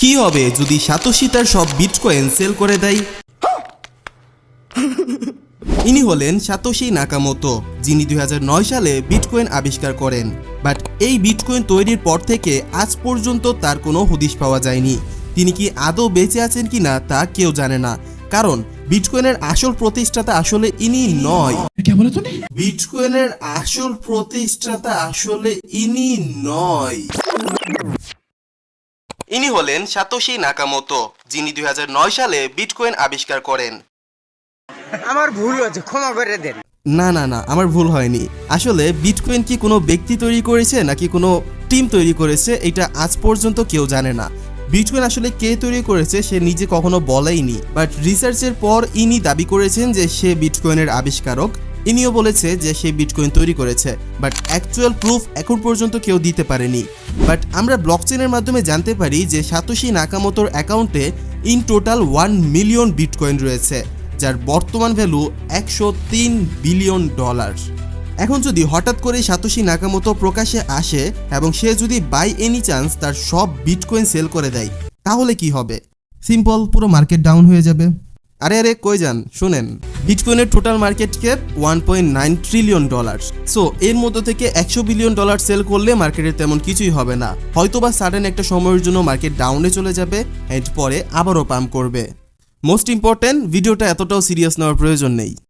কি হবে যদি সাতোশি তার সব বিটকয়েন সেল করে দেয়? ইনি হলেন সাতোশি নাকামোতো, যিনি 2009 সালে বিটকয়েন আবিষ্কার করেন। বাট এই বিটকয়েন তৈরির পর থেকে আজ পর্যন্ত তার কোনো হদিশ পাওয়া যায়নি। তিনি কি আদৌ বেঁচে আছেন কিনা তা কেউ জানে না, কারণ বিটকয়েনের আসল প্রতিষ্ঠাতা আসলে ইনি নয়। বিটকয়েনের আসল প্রতিষ্ঠাতা আসলে ইনি নয়। ইনি হলেন সাতোশি নাকামোতো, যিনি 2009 সালে বিটকয়েন আবিষ্কার করেন। আমার ভুল হয়েছে, ক্ষমা করে দেন। না না না, আমার ভুল হয়নি। আসলে বিটকয়েন কি কোনো ব্যক্তি তৈরি করেছে নাকি কোনো টিম তৈরি করেছে, এটা আজ পর্যন্ত কেউ জানে না। বিটকয়েন আসলে কে তৈরি করেছে সে নিজে কখনো বলেইনি, বাট রিসার্চের পর ইনি দাবি করেছেন যে সে বিটকয়েনের আবিষ্কারক। ইনিও বলেছে যে সে বিটকয়েন তৈরি করেছে, বাট অ্যাকচুয়াল প্রুফ এখন পর্যন্ত কেউ দিতে পারেনি। বাট আমরা ব্লকচেনের মাধ্যমে জানতে পারি যে সাতোশি নাকামোতোর অ্যাকাউন্টে ইন টোটাল 1 মিলিয়ন বিটকয়েন রয়েছে, যার বর্তমান ভ্যালু $103 বিলিয়ন। এখন যদি হঠাৎ করে সাতোশি নাকামোতো প্রকাশ্যে আসে এবং সে যদি বাই এনি চান্স তার সব বিটকয়েন সেল করে দেয়, তাহলে কি হবে? সিম্পল, পুরো মার্কেট ডাউন হয়ে যাবে। আরে কই যান, শুনেন, বিটকয়েনের total market cap $1.9 trillion. So এর মধ্যে থেকে $100 বিলিয়ন সেল করলে মার্কেটের তেমন কিছুই হবে না। হয়তোবা সাডেন একটা সময়ের জন্য মার্কেট ডাউনে চলে যাবে এন্ড পরে আবারও পাম্প করবে। মোস্ট ইম্পর্টেন্ট, ভিডিওটা এতটাও সিরিয়াস নেওয়ার প্রয়োজন নেই।